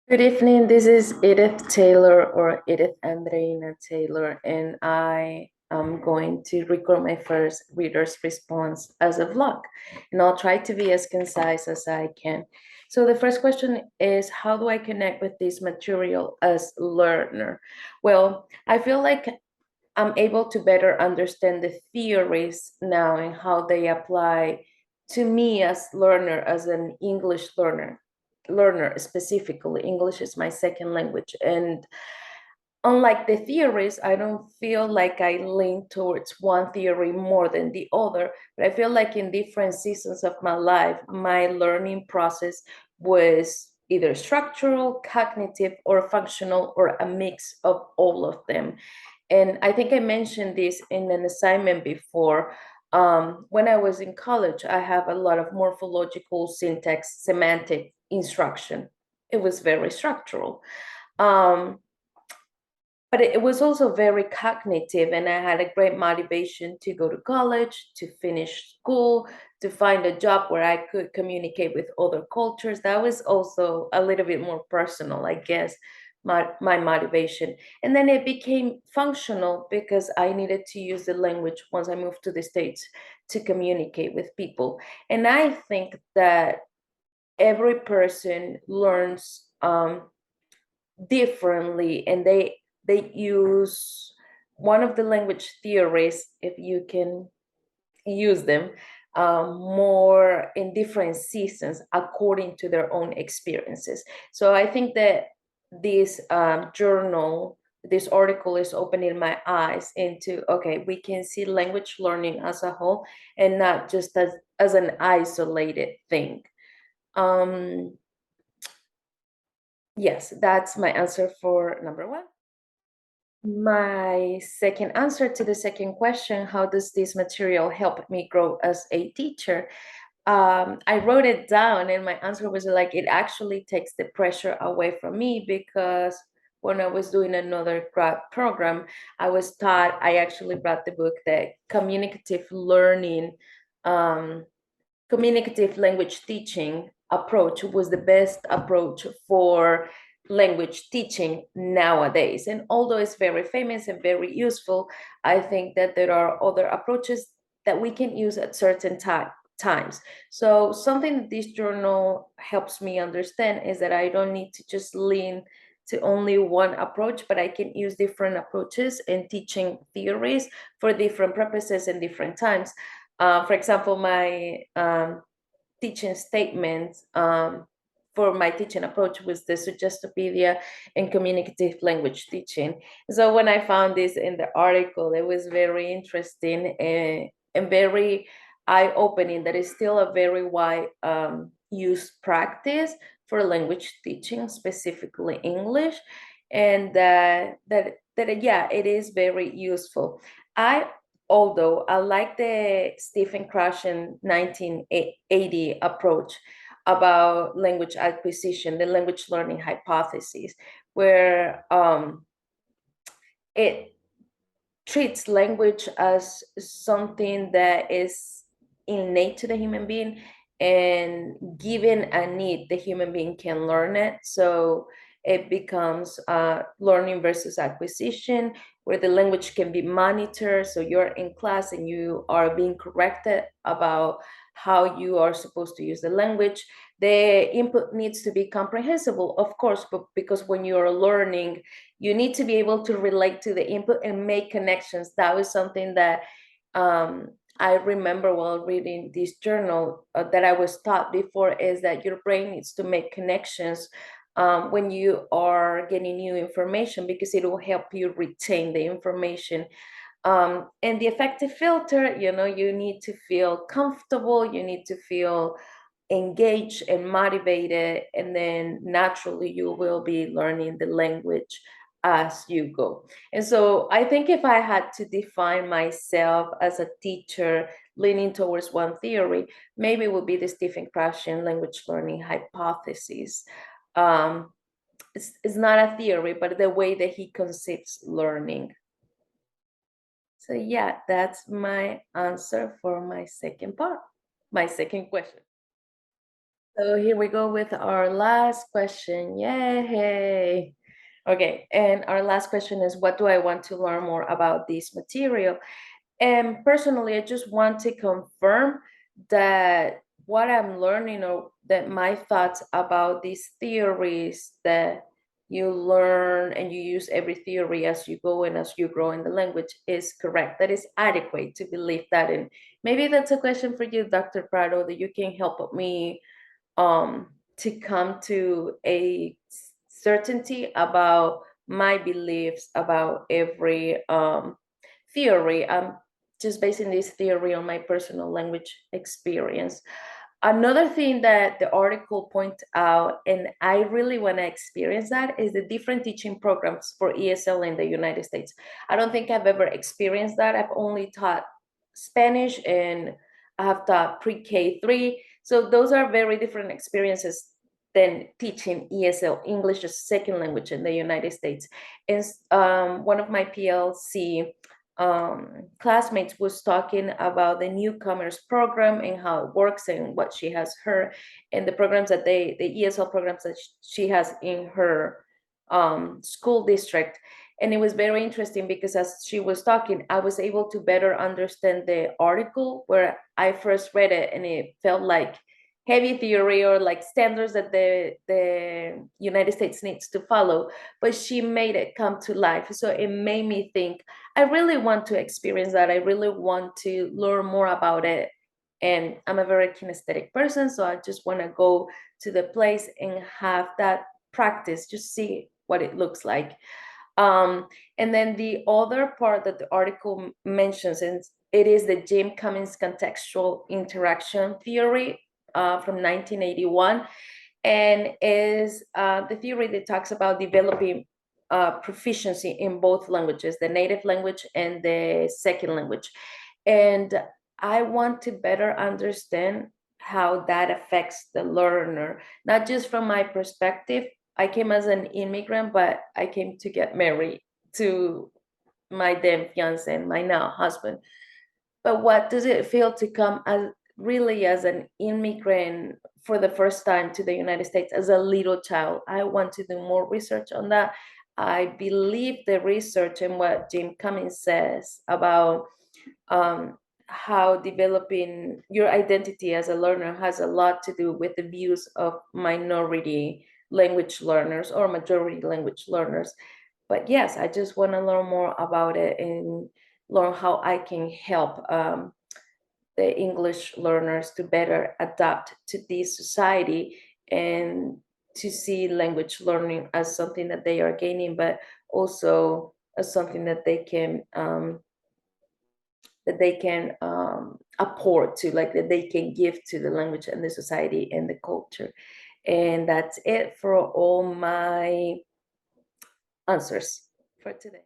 Good evening. This is Edith Taylor or Edith Andreina Taylor, and I am going to record my first reader's response as a vlog, and I'll try to be as concise as I can. So the first question is, how do I connect with this material as learner? Well, I feel like I'm able to better understand the theories now and how they apply to me as learner, as an English learner specifically. English is my second language. And unlike the theories, I don't feel like I lean towards one theory more than the other, but I feel like in different seasons of my life, my learning process was either structural, cognitive, or functional, or a mix of all of them. And I think I mentioned this in an assignment before. When I was in college, I have a lot of morphological, syntax, semantic instruction. It was very structural. Um, but it was also very cognitive, and I had a great motivation to go to college, to finish school, to find a job where I could communicate with other cultures. That was also a little bit more personal, I guess, my motivation. And then it became functional because I needed to use the language once I moved to the States to communicate with people. And I think that every person learns differently, and they use one of the language theories, if you can use them, more in different seasons according to their own experiences. So I think that this journal, this article is opening my eyes into, okay, we can see language learning as a whole and not just as an isolated thing. um yes, that's my answer for number one. My second answer to the second question, how does this material help me grow as a teacher? I wrote it down, and my answer was like, it actually takes the pressure away from me, because when I was doing another grad program, I was taught, I actually brought the book, that um, communicative language teaching approach was the best approach for language teaching nowadays. And although it's very famous and very useful, I think that there are other approaches that we can use at certain times. So something that this journal helps me understand is that I don't need to just lean to only one approach, but I can use different approaches and teaching theories for different purposes and different times. For example, my teaching statement for my teaching approach was the Suggestopedia and communicative language teaching. So when I found this in the article, it was very interesting and very eye-opening that is still a very wide use practice for language teaching, specifically English, and yeah, it is very useful. I Although I like the Stephen Krashen 1980 approach about language acquisition, the language learning hypothesis, where it treats language as something that is innate to the human being, and given a need, the human being can learn it. So it becomes learning versus acquisition, where the language can be monitored. So you're in class and you are being corrected about how you are supposed to use the language. The input needs to be comprehensible, of course, but because when you're learning, you need to be able to relate to the input and make connections. That was something that I remember while reading this journal, that I was taught before, is that your brain needs to make connections when you are getting new information, because it will help you retain the information. And the affective filter, you need to feel comfortable, you need to feel engaged and motivated, and then naturally you will be learning the language as you go. And so I think if I had to define myself as a teacher leaning towards one theory, maybe it would be the Stephen Krashen language learning hypothesis. It's not a theory, but the way that he conceives learning. So yeah, that's my answer for my second part, my second question. So here we go with our last question. Yay! Okay, and our last question is, what do I want to learn more about this material? And personally, I just want to confirm that what I'm learning, or that my thoughts about these theories that you learn and you use every theory as you go and as you grow in the language, is correct. That is adequate to believe that. And maybe that's a question for you, Dr. Prado, that you can help me to come to a certainty about my beliefs about every theory. I'm just basing this theory on my personal language experience. Another thing that the article points out, and I really want to experience that, is the different teaching programs for ESL in the United States. I don't think I've ever experienced that. I've only taught Spanish, and I have taught pre-K 3. So those are very different experiences than teaching ESL, English as a second language, in the United States. And one of my PLC classmates was talking about the newcomers program and how it works and what she has heard, and the programs that the ESL programs that she has in her school district. And it was very interesting because as she was talking, I was able to better understand the article where I first read it, and it felt like heavy theory or like standards that the United States needs to follow, but she made it come to life. So it made me think, I really want to experience that. I really want to learn more about it. And I'm a very kinesthetic person, so I just want to go to the place and have that practice, just see what it looks like. And then the other part that the article mentions, and it is the Jim Cummings contextual interaction theory from 1981, and is the theory that talks about developing proficiency in both languages, the native language and the second language. And I want to better understand how that affects the learner, not just from my perspective. I came as an immigrant, but I came to get married to my then fiance and my now husband. But what does it feel to come as really as an immigrant for the first time to the United States as a little child? I want to do more research on that. I believe the research and what Jim Cummings says about how developing your identity as a learner has a lot to do with the views of minority language learners or majority language learners. But yes, I just want to learn more about it and learn how I can help the English learners to better adapt to this society, and to see language learning as something that they are gaining, but also as something that they can afford to, like that they can give to the language and the society and the culture. And that's it for all my answers for today.